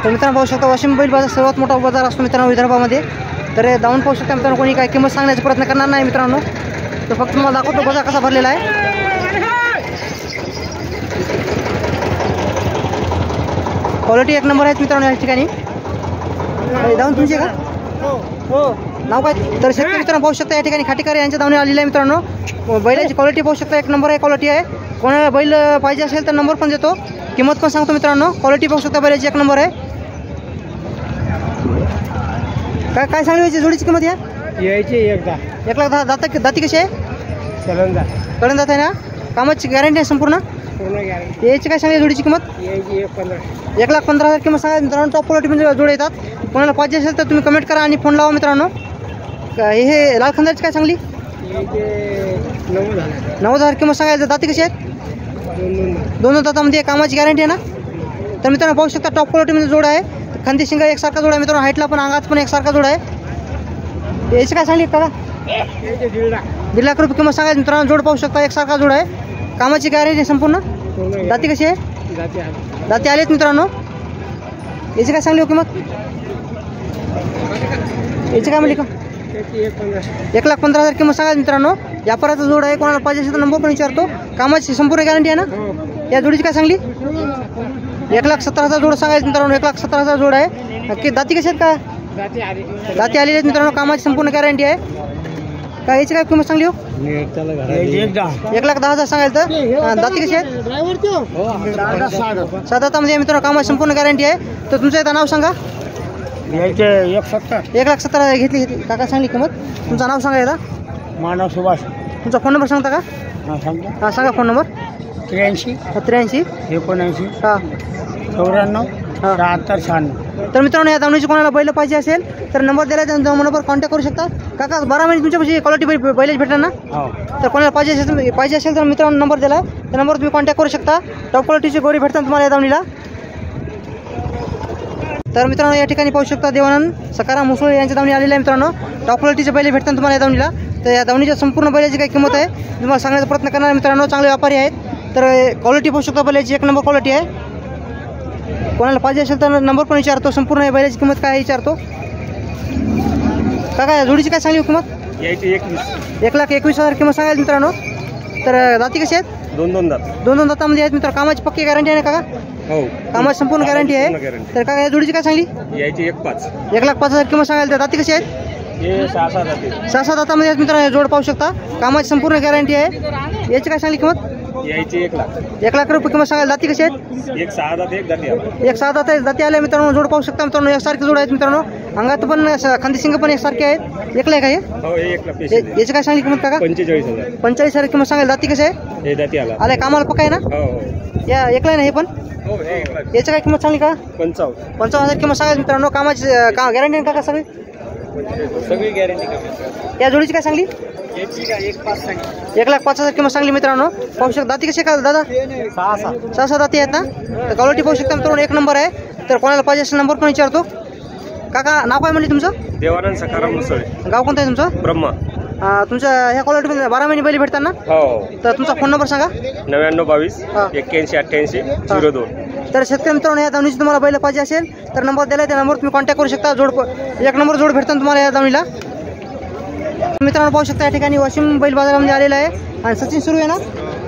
तर मित्रांनो पाहू शकता वाशिम बैल बाजार सर्वात मोठा बाजार असतो मित्रांनो विदर्भामध्ये. तर जाऊन पाहू शकता मित्रांनो, कोणी काय किंमत सांगण्याचा प्रयत्न करणार नाही मित्रांनो. तर फक्त तुम्हाला दाखवतो बाजार कसा भरलेला आहे. क्वालिटी एक नंबर आहेत मित्रांनो या ठिकाणी. जाऊन तुमचे का हो नाव काय? तर शेतकरी मित्रांनो पाहू शकता या ठिकाणी खाटीकर यांच्या दावणी आलेली आहे मित्रांनो. बैलाची क्वालिटी पाहू शकता एक नंबर आहे क्वालिटी आहे. कोणाला बैल पाहिजे असेल तर नंबर पण देतो, किंमत पण सांगतो मित्रांनो. क्वालिटी पाहू शकता बैलाची एक नंबर आहे. काय काय सांगली व्हायची जोडीची किंमत यायची 1,10,000. दाती कशी आहे? कडन जात आहे ना. कामाची गॅरंटी आहे संपूर्ण यायची. काय सांगली जोडीची किंमत? 1,15,000 किंमत सांगा मित्रांनो. टॉप क्वालिटीमध्ये जोड येतात. कोणाला पाहिजे असेल तर तुम्ही कमेंट करा आणि फोन लावा मित्रांनो. हे लाल खंदाची काय सांगली? 90,000 किंमत सांगायचं. दाती कशी आहेत? दोन दातामध्ये. कामाची गॅरंटी आहे ना. तर मित्रांनो पाहू शकता टॉप क्वालिटीमध्ये जोड आहे. खंदी शिंगा एकसारखा जोड आहे मित्रांनो. हाईटला पण अंगात पण एकसारखा जोड आहे. याची काय सांगली का? 1,50,000 रुपये किंमत सांगायचं मित्रांनो. जोड पाहू शकता एकसारखा जोड आहे. कामाची गॅरंटी संपूर्ण. दाती कशी आहे? दाती आलेत मित्रांनो. याची काय सांगली हो किंमत? याची काय म्हणली का? 1,15,000 किंमत सांगायचं मित्रांनो. व्यापाराचा जोड आहे. कोणाला पाहिजे असेल तर नंबर पण विचारतो. कामाची संपूर्ण गॅरंटी आहे ना. या जोडीची काय सांगली? 1,17,000 जोड सांगायचं मित्रांनो. 1,17,000 जोड आहे. नक्की दाती कशी आहेत का? दाती आलेली आहेत मित्रांनो. कामाची संपूर्ण गॅरंटी आहे. काय याची काय किंमत सांगली हो? 1,10,000 सांगायचं. दाती कशी आहेत? साधामध्ये मित्रांनो. कामाची संपूर्ण गॅरंटी आहे. तर तुमचं एकदा नाव सांगा. 1,70,000 घेतली काका सांगली किंमत. तुमचं नाव सांगा एकदा. मानव सुभाष. तुमचा फोन नंबर सांगता का? हां सांगा फोन नंबर. 83 79 79 हां 94 73 96. तर मित्रांनो या दावणीची कोणाला बैल पाहिजे असेल तर नंबर दिला त्या नंबरवर कॉन्टॅक्ट करू शकता. काका 12 महिने तुमच्यापाशी क्वालिटी बैलच भेटणार ना. तर कोणाला पाहिजे असेल तर मित्रांनो नंबर दिला त्या नंबरवर तुम्ही कॉन्टॅक्ट करू शकता. टॉप क्वालिटीची गोरी भेटतात तुम्हाला या दावणीला. तर मित्रांनो या ठिकाणी पाहू शकता देवानंद सकाराम मुसळे यांच्या दावणी आलेल्या आहे मित्रांनो. टॉप क्वालिटीचे बैल भेटतात तुम्हाला या दावणीला. तर या दावणीच्या संपूर्ण बैलाची काही किंमत आहे तुम्हाला सांगण्याचा प्रयत्न करणार मित्रांनो. चांगले व्यापारी आहेत. तर क्वालिटी पाहू शकता बैलाची एक नंबर क्वालिटी आहे. कोणाला पाहिजे असेल तर नंबर पण विचारतो. संपूर्ण बैलाची किंमत काय विचारतो. काका या जोडीची काय सांगली किंमत? 1,21,000 किंमत सांगायची मित्रांनो. तर दाती कशी आहेत? दोन दातामध्ये आहेत मित्रांनो. कामाची पक्की गॅरंटी आहे ना काका? हो कामाची संपूर्ण गॅरंटी आहे. तर काका या जोडीची काय सांगली? 1,05,000 किंमत सांगायला. दाती कशी आहेत? 6-7 दातामध्ये आहेत मित्रांनो. जोड पाहू शकता. कामाची संपूर्ण गॅरंटी आहे. याची काय सांगली किंमत? 1,00,000 रुपये किंमत सांगायला. दाती कशी आहेत? 6 दात आहेत. दाती आले मित्रांनो. जोड पाहू शकता मित्रांनो. एकसारखे जोड आहेत मित्रांनो. अंगात पण खांदी शिंग पण एकसारखे आहेत. एकला आहे का हे? याची काय सांगली किंमत काका? 45,000 किंमत सांगायला. दाती कशी आहे? आले कामाला पक्का आहे ना. या एकला आहे ना हे पण. याची काय किंमत सांगली का? 55,000 किंमत सांगायची मित्रांनो. कामाची गॅरंटी का सगळी गॅरंटी. या जोडीची काय सांगली? 1,05,000 किंमत सांगली मित्रांनो. पाहू शकता. दाती कशी का दादा? 6 दाती आहेत ना. तर क्वालिटी पाहू शकता मित्रांनो एक नंबर आहे. तर कोणाला पाहिजे असेल नंबर पण विचारतो. काका नाव काय म्हणले तुमचं? देवानंद सकाराम मुसळे. गाव कोणतं आहे तुमचं? ब्रह्मा. तुमच्या ह्या क्वालिटीमध्ये 12 महिने बैल भेटतात ना. हो. तर तुमचा फोन नंबर सांगा. 9922 81 88 02. तर शेतकरी मित्रांनो या दावणीची तुम्हाला बैल पाहिजे असेल तर नंबर दिला त्या नंबरवर तुम्ही कॉन्टॅक्ट करू शकता. जोड एक नंबर जोड भेटतात तुम्हाला या दावणीला. मित्रांनो पाहू शकता या ठिकाणी वाशिम बैल बाजारामध्ये आलेला आहे. आणि सचिन सुरू आहे ना.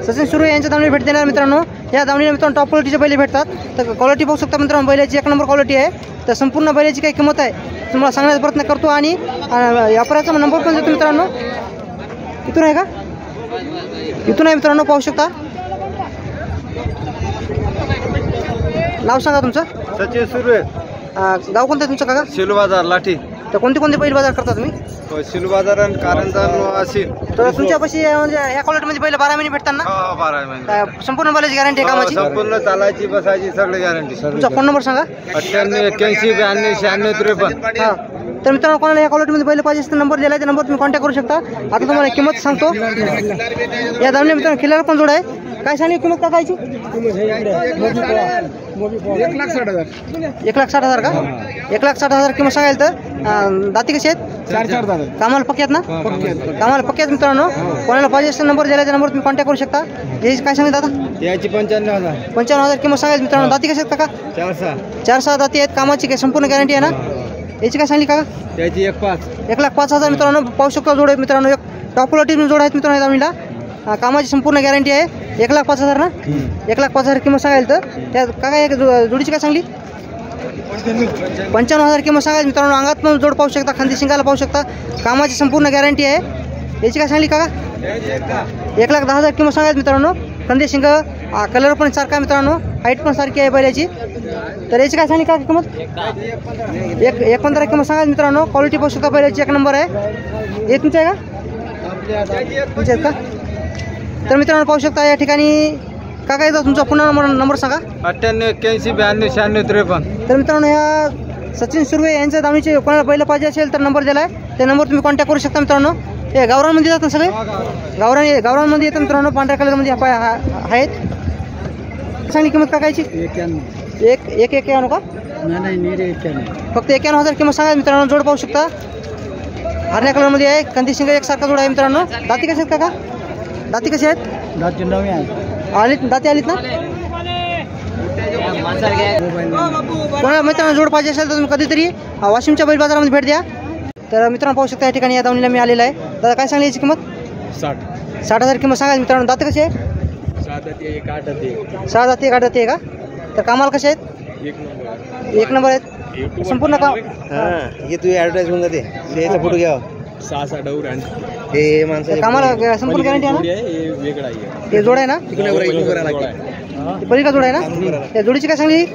सचिन सुरू यांच्या दावणी भेट देणार मित्रांनो. या दावणीला मित्रांनो टॉप क्वालिटीचे बैल भेटतात. तर क्वालिटी पाहू शकता मित्रांनो. बैलाची एक नंबर क्वालिटी आहे. तर संपूर्ण बैलाची काही किंमत आहे तुम्हाला सांगण्याचा प्रयत्न करतो. आणि व्यापाराचा नंबर पण देतो मित्रांनो. इथून आहे का? इथून आहे मित्रांनो. पाहू शकता. नाव सांगा तुमचं. सचिन सुरू आहे. गाव कोणतं आहे तुमचं काका? शिलू बाजार लाठी. तर कोणते बैल बाजार करता तुम्ही? शिलू बाजार आणि कारंजा असेल. तर तुमच्यापाशी म्हणजे या क्वालिटीमध्ये बैल 12 महिने भेटतात ना. 12 महिने संपूर्ण बैलाची गॅरंटी आहे कामाची. संपूर्ण चालायची बसायची सगळी गॅरंटी. तुमचा फोन नंबर सांगा. 98 81 92 96 53. हां तर मित्रांनो कोणाला या क्वालिटीमध्ये बैल पाहिजे तर नंबर दिला आहे, त्या नंबर तुम्ही कॉन्टॅक्ट करू शकता. आता तुम्हाला किंमत सांगतो. या दावणीला मित्रांनो खिल्लार पण जोड आहे. काय सांगली किंमत का कायची? 1,60,000 का? 1,60,000 किंमत सांगायला. तर दाती कशी आहेत? कामाला पक्क्यात ना? कामाला पक्क्यात मित्रांनो. कोणाला पाहिजे असेल नंबर दिला त्या नंबर तुम्ही कॉन्टॅक्ट करू शकता. याची काय सांगितलं दादा? याची 55,000. 55,000 किंमत सांगायची मित्रांनो. दाती कशी आहेत काका? 4-6 दाती आहेत. कामाची काय संपूर्ण गॅरंटी आहे ना? याची काय सांगली काका? त्याची 1,05,000. 1,05,000 मित्रांनो. पाहू शकता जोड आहेत मित्रांनो. एक टॉप क्वालिटी जोड आहेत मित्रांनो. दावणीला कामाची संपूर्ण गॅरंटी आहे. 1,05,000 ना? 1,05,000 किंमत सांगायला. तर त्या काका एक जोडीची काय सांगली? 55,000 किंमत सांगायची मित्रांनो. अंगात पण जोड पाहू शकता, खांदी शिंगाला पाहू शकता. कामाची संपूर्ण गॅरंटी आहे. याची काय सांगली काका? 1,10,000 किंमत सांगायची मित्रांनो. खांदी शिंग कलर पण सारखा आहे मित्रांनो. हाईट पण सारखी आहे बैलाची. तर याची काय सांगली का किंमत? 1,15,000 किंमत सांगायची मित्रांनो. क्वालिटी पाहू शकता बैलाची एक नंबर आहे. हे तुमचं आहे का? तुमचे आहेत का? तर मित्रांनो पाहू शकता या ठिकाणी काका येतो तुमचा पुन्हा नंबर सांगा. 98 81 92 96 53. तर मित्रांनो या सचिन सुर्वे यांच्या दावणीचे कोणाला पहिलं पाहिजे असेल तर नंबर दिला आहे, त्या नंबर तुम्ही कॉन्टॅक्ट करू शकता मित्रांनो. हे गावरांमध्ये जातात सगळे. गावरांमध्ये येतात मित्रांनो. पांढऱ्या कलरमध्ये आहेत. सांगली किंमत काकायची? 1,91 का? फक्त 91,000 किंमत सांगा मित्रांनो. जोड पाहू शकता. हरण्या कलरमध्ये आहे. कंदी शिंग एकसारखा जोड आहे मित्रांनो. दाती कसे आहेत काका? दाती कशी आहेत? दाती आलीत ना? कोणाला मित्रांनो जोड पाहिजे असेल तर तुम्ही कधीतरी वाशिमच्या बैल बाजारामध्ये भेट द्या. तर मित्रांनो पाहू शकता या ठिकाणी या दावणीला मी आलेला आहे. दादा काय सांगली याची किंमत? 60,000 किंमत सांगायची मित्रांनो. दाती कशी आहे? 6 दाती 1 8 दाती 6 दाती 1 दाती आहे का? तर कामाला कसे आहेत? 1 नंबर आहेत. संपूर्ण काम हे तू ऍडव्हर्टाइज होऊन जाते. याचा फोटो घ्या. 6 डवर आणि हे माणसं कामाला संपूर्ण गॅरंटी आहे ना? हे वेगळा आहे. हे जोड आहे ना? पलीकडे जोड आहे ना? या जोडीची काय सांगली?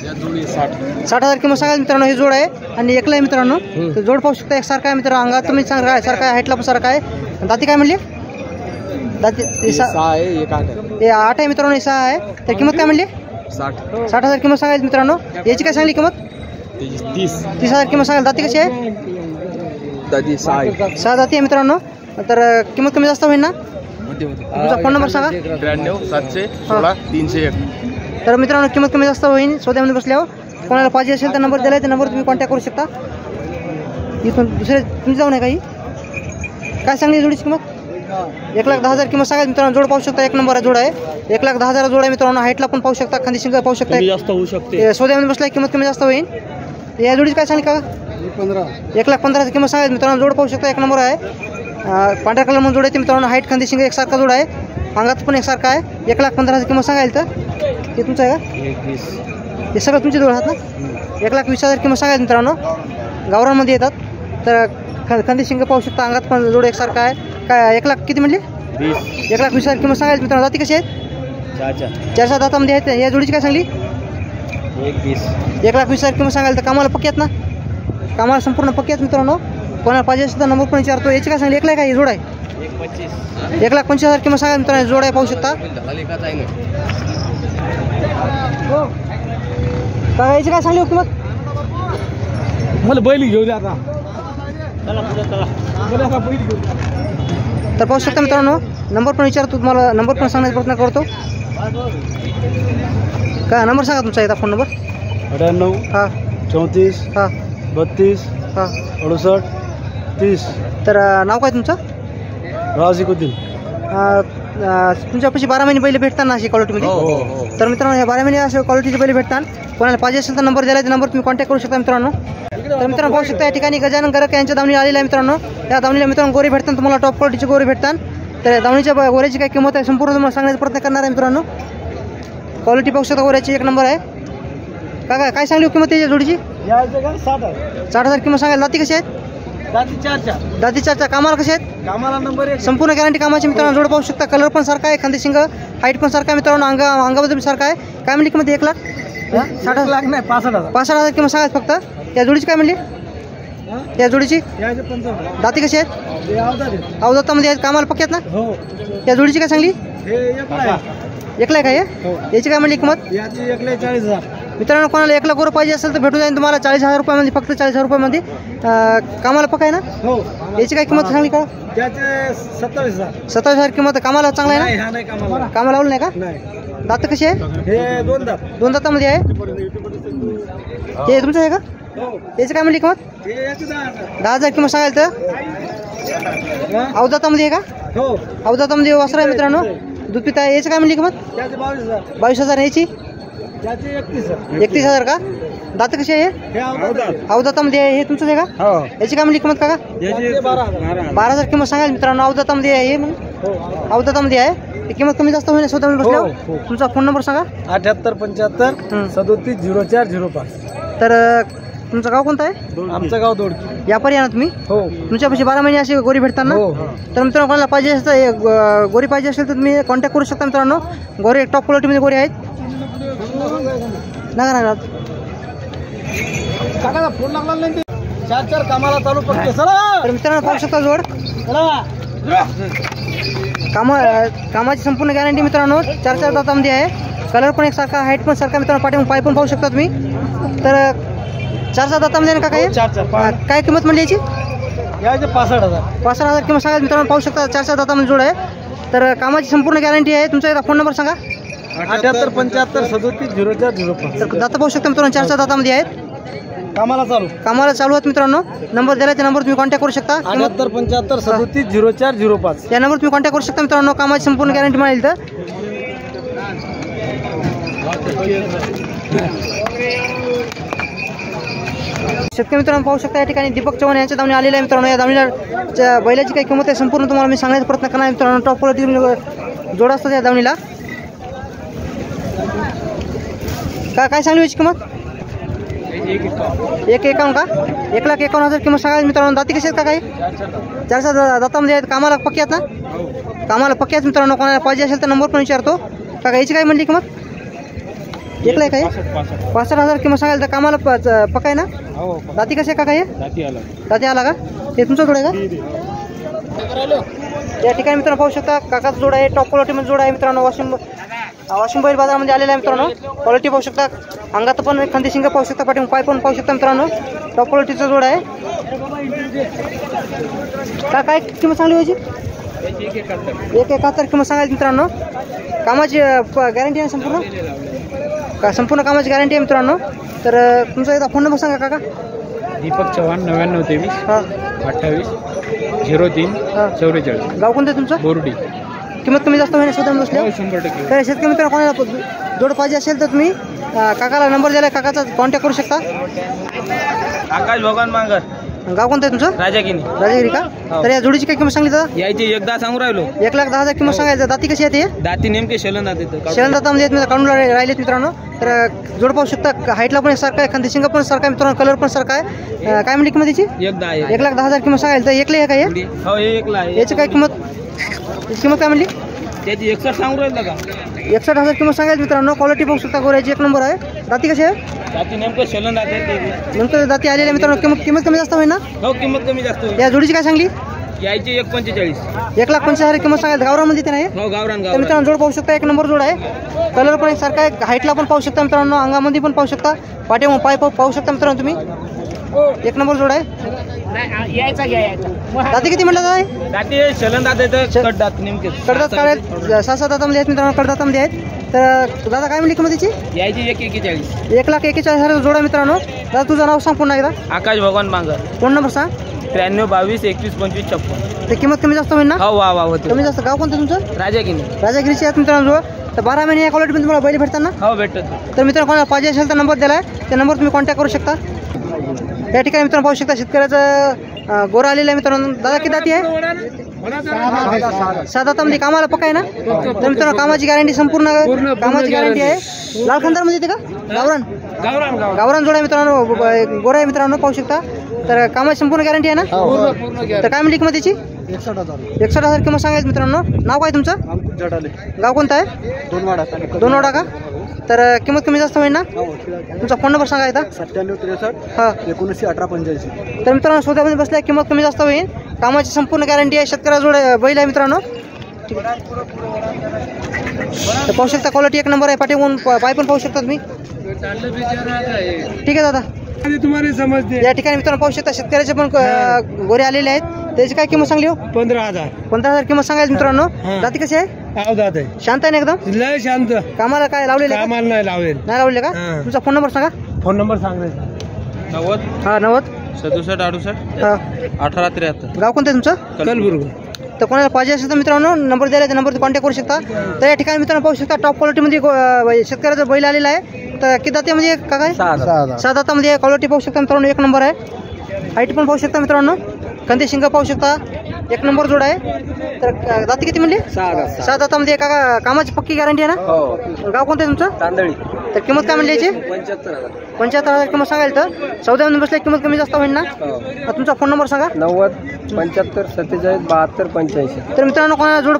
60,000 किंमत सांगायची मित्रांनो. हे जोड आहे आणि एकला आहे मित्रांनो. तर जोड पाहू शकता एकसारखा आहे मित्रांनो. अंगात तुम्ही सारखा आहे, सारखा आहे, हाईटला पण सारखा आहे. दाती काय म्हणली? दाती 6 आहे. 1 8 हे 8 आहे मित्रांनो. हे 6 आहे. तर किंमत काय म्हणली? 60,000 किंमत सांगायची मित्रांनो. याची काय सांगली किंमत? 30,000 किंमत सांगायला. दाती कशी आहे? दाती 6 दाती आहे मित्रांनो. तर किंमत कमी जास्त होईल ना? तुमचा फोन नंबर सांगा. 93 716 301. तर मित्रांनो किंमत कमी जास्त होईल सौद्यामध्ये बसल्यावर. कोणाला पाहिजे असेल तर नंबर दिला आहे, त्या नंबर तुम्ही कॉन्टॅक्ट करू शकता. इथून दुसरे तुमची जाऊन आहे काही. काय सांगली जोडीची किंमत? 1,10,000 किंमत सांगायची मित्रांनो. जोड पाहू शकता. 1 नंबर जोड आहे. 1,10,000 जोड आहे मित्रांनो. हाईटला पण पाहू शकता, खांदी शिंग पाहू शकता. जास्त होऊ शकते. सौद्यामध्ये बसल्या किंमत कमी जास्त होईल. या जोडीची काय सांगली का? 1,15,000 किंमत सांगायची मित्रांनो. जोड पाहू शकता. 1 नंबर आहे. पांढऱ्या कलरमध्ये जोड आहे मित्रांनो. हाईट खांदी शिंग एकसारखा जोड आहे. अंगात पण एकसारखा आहे. 1,15,000 किंमत सांगायला. तर हे तुमचं आहे का? हे सगळं तुमचे जोड आहात ना? 1,20,000 किंमत सांगायची मित्रांनो. गावरांमध्ये येतात. तर खांदी शिंग पाहू शकता. अंगात पण जोड एकसारखा आहे. काय 1 लाख किती म्हणली? 1,20,000 किंमत सांगायची मित्रांनो. दाती कशी आहेत? 4-6 दातामध्ये आहेत. या जोडीची काय सांगली? 1,20,000 किंमत सांगायला. तर कामाला पक्क्यात ना? कामाला संपूर्ण पक्क्यात मित्रांनो. कोणाला पाहिजे असेल तर नंबर पण विचारतो. याची काय सांगली? 1 लाख आहे जोड आहे. 1,25,000 किंमत सांगा मित्रांनो. जोड आहे पाहू शकता. याची काय सांगली किंमत? मला बैल घेऊ द्या आता. तर पाहू शकता मित्रांनो. नंबर पण विचारतो तुम्हाला. नंबर पण सांगण्याचा प्रयत्न करतो. काय नंबर सांगा तुमचा? एकदा फोन नंबर. 98 हां 34 हां 32 हां 68 30. तर नाव काय तुमचं? राजिकुद्दीन. तुमच्यापाशी 12 महिने पहिले भेटतात ना अशी क्वालिटीमध्ये? तर मित्रांनो ह्या 12 महिने असे क्वालिटीचे पहिले भेटतात. कोणाला पाहिजे असेल तर नंबर दिला आहे, नंबर तुम्ही कॉन्टॅक्ट करू शकता मित्रांनो. तर मित्रांनो पाहू शकता या ठिकाणी गजानन गरक यांच्या दावणी आलेला आहे मित्रांनो. या दावणीला मित्रांनो गोरे भेटतात तुम्हाला. टॉप क्वालिटीचे गोरे भेटतात. तर दावणीच्या गोऱ्याची काय किंमत आहे संपूर्ण तुम्हाला सांगण्याचा प्रयत्न करणार आहे मित्रांनो. क्वालिटी पाहू शकता गोऱ्याची 1 नंबर आहे. काय सांगली किंमत त्याच्या जोडीची? 60,000 किंमत सांगायला. दाती कशी आहेत? दाती 4 कामाला कसे आहेत? कामाला नंबर 1. संपूर्ण गॅरंटी कामाची मित्रांनो. जोड पाहू शकता. कलर पण सारखा आहे. खांदी शिंग हाईट पण सारखा आहे मित्रांनो. अंगामध्ये सारखा आहे. काय म्हणली किंमत? 1,60,000 लाख नाही 65,000. 65,000 किंमत सांगायचं फक्त. या जोडीची काय म्हणली? या जोडीची दाती कशी आहेत? अवदातामध्ये आहेत. कामाला पक्क्यात ना? या जोडीची काय सांगली? 1 लाख आहे. याची काय म्हणली किंमत? 1,40,000. मित्रांनो कोणाला 1 लाख पाहिजे असेल तर भेटून जाईल तुम्हाला 40,000 रुपयामध्ये, फक्त 40,000 रुपयामध्ये. कामाला पक्का आहे ना? हो. याची काय किंमत सांगली का? त्याचे 27,000. 27,000 किंमत. कामाला चांगला आहे नाही, हा नाही कामाला. ना? कामाला लावलं नाही का? नाही. दात कशी आहे? हे 2 दात. 2 दातामध्ये आहे. हे तुमचं आहे का? हो. याची काय म्हणली किंमत? हे याचे 10,000. 10,000 किंमत सांगाल तर. अवदातामध्ये आहे का? हो. अवदातामध्ये वासर आहे मित्रांनो, दूध पिता आहे. याची काय म्हणली किंमत? त्याचे 22,000. 22,000. याची त्याचे 31,000. 31,000 का? दात कशी आहे? हे अवधात. अवदातामध्ये आहे. हे तुमचं आहे का? हो. याची काय म्हणली किंमत काका? याचे 12,000. 12,000 किंमत सांगाल मित्रांनो. अवदातामध्ये आहे हे, मग हो. अवदातामध्ये आहे. ती किंमत कमी जास्त होईल स्वतः बसल्यावर. हो. तुमचा फोन नंबर सांगा. 78 75 37 04 05. तर तुमचं गाव कोणतं आहे? आमचं गाव दोडकी. व्यापारी आहे ना तुम्ही? हो. तुमच्यापाशी 12 महिने अशी गोरी भेटतात ना? हो. तर मित्रांनो कोणाला पाहिजे असेल तर गोरी पाहिजे असेल तर तुम्ही कॉन्टॅक्ट करू शकता मित्रांनो. गोरी टॉप क्वालिटीमध्ये गोरी आहेत. नका काकाला फोन लागला नाही. 4 कामाला चालू पडते. चला. तर मित्रांनो पाहू शकता जोड. कामाची संपूर्ण गॅरंटी मित्रांनो. 4 दातामध्ये आहे. कलर पण एकसारखा, हाईट पण सारखा मित्रांनो. पाठी पाय पण पाहू शकता तुम्ही. तर 4 दातामध्ये ना काका हे? 4 काय किंमत म्हणली याची? याचे 65,000. 65,000 किंमत सांगा मित्रांनो. पाहू शकता 4 दातामध्ये जोड आहे. तर कामाची संपूर्ण गॅरंटी आहे. तुमचा एकदा फोन नंबर सांगा. 78 75 37 04 05. तर दाता पाहू शकता मित्रांनो. 4 दातामध्ये आहेत. कामाला चालू आहेत मित्रांनो. नंबर दिला त्या नंबर तुम्ही कॉन्टॅक्ट करू शकता. 78 75 37 04 05. त्या नंबर तुम्ही कॉन्टॅक्ट करू शकता मित्रांनो. कामाची संपूर्ण गॅरंटी मिळेल. तर शेतकरी मित्रांनो पाहू शकता या ठिकाणी दीपक चव्हाण यांच्या दावणी आलेल्या आहे मित्रांनो. या दावणीला बैलाची काही किंमत आहे संपूर्ण तुम्हाला मी सांगण्याचा प्रयत्न करणार आहे मित्रांनो. टॉप क्वालिटी जोड असतात या दावणीला. काय सांगली याची किंमत? 1,51 का? 1,51,000 किंमत सांगायची मित्रांनो. दाती कशी आहेत का? काही 4 दातामध्ये आहेत. कामाला पक्की आहेत ना? कामाला पक्की आहेत मित्रांनो. कोणाला पाहिजे असेल तर नंबर पण विचारतो. काका याची काय म्हणली किंमत? 1,00,000 काय? 65,000 किंमत सांगायला. तर कामाला पक्का आहे ना? दाती कशी आहे काका? हे दाती आला का? हे तुमचा जोड आहे का? या ठिकाणी मित्रांनो पाहू शकता काकाचा जोड आहे. टॉप क्वालिटीमध्ये जोड आहे मित्रांनो. वाशिम बैल बाजारामध्ये आलेला आहे मित्रांनो. क्वालिटी पाहू शकता. अंगात पण खांदी शिंग पाहू शकता. पाठी पाय पण पाहू शकता मित्रांनो. टॉप क्वालिटीचा जोड आहे. काय किंमत सांगली व्हायची? 1,71 किंमत सांगायची मित्रांनो. कामाची गॅरंटी आहे संपूर्ण कामाची गॅरंटी आहे मित्रांनो. तर तुमचा एकदा फोन नंबर सांगा काका. दीपक चव्हाण 99 23 28 03 44. गाव कोणतं आहे तुमचं? बोर्डी. किंमत कमी जास्त होईल स्वतः बसल्या? 100%. तर शेतकरी मित्रांनो कोणाला जोड पाहिजे असेल तर तुम्ही काकाला नंबर दिला, काकाचा कॉन्टॅक्ट करू शकता. आकाश भगवान मांगर. गाव कोणतं आहे तुमचं? राजागिरी का? तर या जोडीची काय किंमत सांगली दादा? यायची एकदा सांगू राहिलो. 1,10,000 किंमत सांगायचं. दाती कशी आहे? दाती नेमके शेलन दातामध्ये काढून राहिलेत मित्रांनो. तर जोड पाहू शकता. हाईटला पण सारखं आहे, खांदी शिंग पण सारखं आहे मित्रांनो. कलर पण सारखा आहे. काय म्हणली किंमत याची? 1,10,000 किंमत सांगायला. तर 1,00,000 आहे का? हो 1,00,000. याची काय किंमत काय म्हणली? त्याची 61 सांगू राहिलं का? 61,000 किंमत सांगायची मित्रांनो. क्वालिटी पाहू शकता. गोऱ्याची 1 नंबर आहे. दाती कशी आहे? दाती नेमकं शेलन नंतर दाती आलेल्या मित्रांनो. किंमत कमी जास्त होईल ना? हो किंमत कमी जास्त. या जोडीची काय सांगली? यायची 1,45. 1,45,000 किंमत सांगायचं. गावरामध्ये ते नाही? हो गावरान. तर मित्रांनो जोड पाहू शकता. 1 नंबर जोड आहे. कलर पण सारखा आहे. हाईटला पण पाहू शकता मित्रांनो. अंगामध्ये पण पाहू शकता. पाठी पाय पाहू शकता मित्रांनो तुम्ही. 1 नंबर जोड आहे. दाती किती म्हटलं दादा? दाती शेलन दात कडदात नेमके. कडदात काढायत. 6-7 दातामध्ये आहेत मित्रांनो. कडदातामध्ये आहेत. तर दादा काय म्हणली किंमत याची? यायची 1,41. 1,41,000 जोड आहे मित्रांनो. दादा तुझं नाव सांग पुन्हा एकदा. आकाश भगवान मांगर. फोन नंबर सांग. 93 22 21 25 56. ते किंमत कमी जास्त होईल ना? हो वा होते. कमी जास्त. गाव कोणतं तुमचं? राजागिरीची आहेत मित्रांनो जोड. तर 12 महिने या क्वालिटीमध्ये तुम्हाला बैल भेटतात ना? हो भेटत. तर मित्रांनो कोणाला पाहिजे असेल तर नंबर दिला आहे. त्या नंबर तुम्ही कॉन्टॅक्ट करू शकता. या ठिकाणी मित्रांनो पाहू शकता शेतकऱ्याचं गोरा आलेला आहे मित्रांनो. दादा किती दाती आहे? 6 दातामध्ये. कामाला पक्का आहे ना? तर मित्रांनो कामाची गॅरंटी संपूर्ण कामाची गॅरंटी आहे. लाल खंदारमध्ये येते का? गावरान जोड आहे मित्रांनो. गोरा आहे मित्रांनो पाहू शकता. तर कामाची संपूर्ण गॅरंटी आहे ना? तर काय म्हणली किंमत त्याची? 61,000 किंमत सांगायची मित्रांनो. नाव काय तुमचं? गाव कोणतं आहे? दोनवाडा का? तर किंमत कमी जास्त होईल ना? तुमचा फोन नंबर सांगा एकदा. 97 हां 19 18 85. तर मित्रांनो स्वतःमध्ये बसल्या किंमत कमी जास्त होईल. कामाची संपूर्ण गॅरंटी आहे. शेतकऱ्याजोड बैल आहे मित्रांनो. तर पाहू शकता क्वालिटी 1 नंबर आहे. पाठीवरून पाय पण पाहू शकता तुम्ही. ठीक आहे दादा. तुम्हाला समजते. या ठिकाणी मित्रांनो पाहू शकता शेतकऱ्याचे पण गोरे आलेले आहेत. त्याची काय किंमत सांगली हो? 15,000. 15,000 किंमत सांगायची मित्रांनो. जाती कशी आहे? अवधात आहे. शांत आहे ना एकदम? लय शांत. कामाला काय लावलेलं आहे का? कामाला नाही लावेल. नाही लावले का? हा. तुमचा फोन नंबर सांगा. फोन नंबर सांगायचा. 90 हा 90 67 68 हा. 18 73. गाव कोणतं आहे तुमचं? कलबुर्गी. तर कोणाला पाहिजे असेल तर मित्रांनो नंबर दिला त्या नंबरवर कॉन्टॅक्ट करू शकता. तर या ठिकाणी मित्रांनो पाहू शकता टॉप क्वालिटीमध्ये शेतकऱ्याचा बैल आलेला आहे. तर किती दातामध्ये का काय? 6 दातामध्ये क्वालिटी पाहू शकता मित्रांनो. एक नंबर आहे. हाईट पण पाहू शकता मित्रांनो. कंदी शिंग पाहू शकता. एक नंबर जोड आहे. तर दाती किती म्हणली? 6 दातामध्ये काका कामाची पक्की गॅरंटी आहे ना? गाव कोणतं आहे तुमचं? तांदळी. तर किंमत काय म्हणली याची? 75,000 किंमत सांगाल. तर सौद्यामध्ये बसल्या किंमत कमी जास्त होईल ना? तुमचा फोन नंबर सांगा. 90 75 47 72 85. तर मित्रांनो कोणाला जोड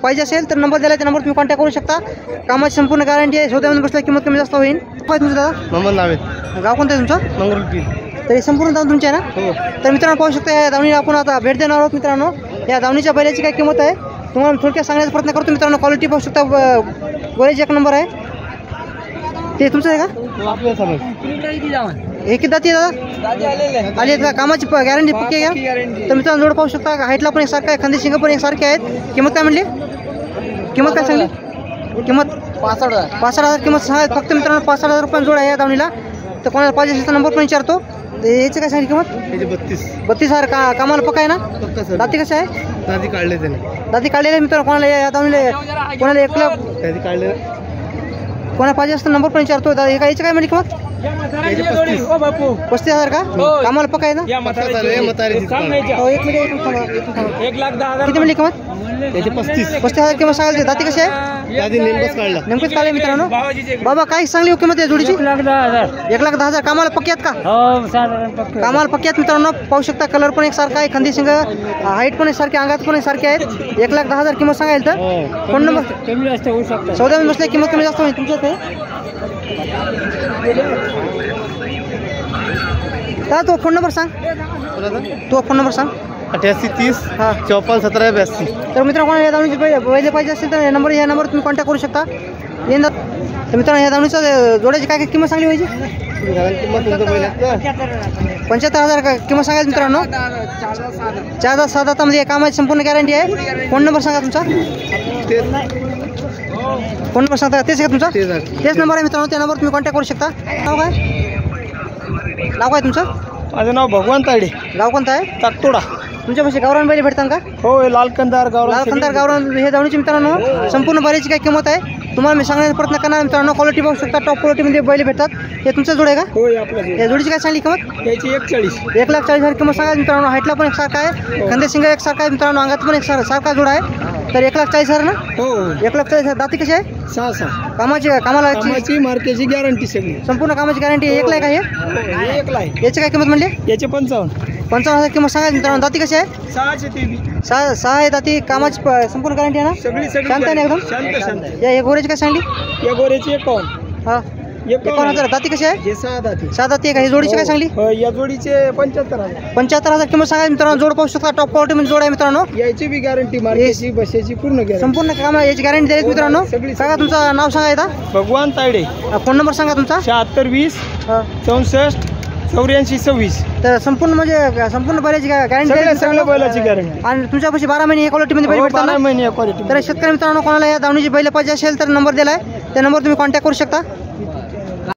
पाहिजे असेल तर नंबर दिला त्या नंबर तुम्ही कॉन्टॅक्ट करू शकता. कामाची संपूर्ण गॅरंटी आहे. सौद्यामध्ये बसल्या किंमत कमी जास्त होईल. काय तुमचं दादा? मोहम्मद नावेद. गाव कोणतं आहे तुमचं? मंगरुळपीर. तर हे संपूर्ण दाम तुमचे आहे ना? तर मित्रांनो पाहू शकता या दावणीला आपण आता भेट देणार आहोत मित्रांनो. या दावणीच्या बैलाची काय किंमत आहे तुम्हाला थोडक्यात सांगण्याचा प्रयत्न करतो मित्रांनो. क्वालिटी पाहू शकता. बैलाची एक नंबर आहे. ते तुमचं आहे का? हे किती दाती दादा आली का? कामाची गॅरंटी पक्की आहे का? तर मित्रांनो जोड पाहू शकता. हाईटला पण एकसारखं आहे. खांदे शिंग पण एकसारखे आहेत. किंमत काय म्हणली? किंमत काय सांगली? किंमत 65,000 किंमत सांगा फक्त मित्रांनो. 65,000 रुपये जोड आहे या दावणीला. तर कोणाला पाहिजे असेल तर नंबर पण विचारतो. याची काय सांगली किंमत? 32,000 कामाला पक्का आहे ना? दाती कसे आहे? दादी काढले त्याने. दाती काढलेले मित्रांनो. कोणाला या दावणीला कोणाला 1 लाख दादी काढले. कोणाला पाहिजे असतं नंबर पण विचारतो. याची काय म्हणली किंमत? 35,000 का? कामाला पक्का आहे ना? हो, 1 मिनिट किती म्हणली किंमत? 35,000 किंमत सांगायची. दाती कशी आहे? नेमकंच काढले मित्रांनो. बाबा काय सांगली हो किंमत या जोडीची? 1,10,000 कामाला पक्की आहेत का? कामाला पक्की आहेत मित्रांनो. पाहू शकता कलर पण एकसारखा आहे. खंदी शिंग हाईट पण एकसारखी अंगात पण एकसारखे आहेत. 1,10,000 किंमत सांगायला. तर फोन नंबर सौद्यामध्ये बसल्या किंमत कमी जास्त होईल तुमच्यात आहे. तो फोन नंबर सांग. तो फोन नंबर सांग. 88 30 हा 54 17 82. तर मित्रांनो कोणाला या दावणीची पहिले पाहिजे असेल तर या नंबर तुम्ही कॉन्टॅक्ट करू शकता. यंदा तर मित्रांनो या दावणीचा जोड्याची काय किंमत सांगली व्हायची? 75,000 किंमत सांगायची मित्रांनो. 4 दातामध्ये कामाची संपूर्ण गॅरंटी आहे. फोन नंबर सांगा तुमचा. फोन नंबर सांगता तेच आहे तुमचा? तेच नंबर आहे मित्रांनो. त्या नंबर तुम्ही कॉन्टॅक्ट करू शकता. नाव काय तुमचं? माझं नाव भगवान तायडे. गाव कोणतं आहे? ताकतोडा. तुमच्यापाशी गावरान बैल भेटतात का? हो लालकंदार गावरान हे दावणीची मित्रांनो संपूर्ण बैलाची काय किंमत आहे तुम्हाला मी सांगण्याचा प्रयत्न करणार मित्रांनो. क्वालिटी बघू शकता. टॉप क्वालिटीमध्ये बैल भेटतात. हे तुमचा जोड आहे का? हो आपला. या जोडीची काय सांगली किंमत? याची 140. 1,40,000 किंमत सांगा मित्रांनो. हाईटला पण एकसारखा आहे. खंदे शिंग एकसारखा आहे मित्रांनो. अंगात पण सारखा जोड आहे. तर 1,40,000 ना? हो 1,40,000. दाती कशी आहे? 6 कामाला मार्केटची गॅरंटी सगळी. संपूर्ण कामाची गॅरंटी 1 लाख आहे. 1 लाख. याची काय किंमत म्हणली? याचे 55,000 किंमत सांगा मित्रांनो. दाती कशी आहे? 6 आहे दाती. कामाची संपूर्ण गॅरंटी आहे ना? सगळी शांत आहे ना एकदम? शांत. या गोऱ्याची काय सांगली? या गोऱ्याची 51. हा 51,000. दाती कशी आहे? हे 6 दाती. 6 दाती आहे का? ही जोडीची काय सांगली? या जोडीचे 75,000. 75,000 किंमत सांगा मित्रांनो. जोड पाहू शकता. टॉप क्वालिटीमध्ये जोड आहे मित्रांनो. याची बी गॅरंटी मार्केटची बसेची पूर्ण गॅरंटी. संपूर्ण कामा याची गॅरंटी दिली मित्रांनो. सांगा तुमचं नाव सांगा येता. भगवान तायडे. फोन नंबर सांगा तुमचा. 76 20 64 84 26. तर संपूर्ण म्हणजे संपूर्ण बैलाची गॅरंटी सगळ्या बैलाची गॅरंटी. आणि तुमच्यापाशी 12 महिने हे क्वालिटीमध्ये बैल भेटतात 12 ना? महिने क्वालिटी. तर शेतकरी मित्रांनो कोणाला या दावणीची बैल पाहिजे असेल तर नंबर दिलाय त्या नंबर तुम्ही कॉन्टॅक्ट करू शकता.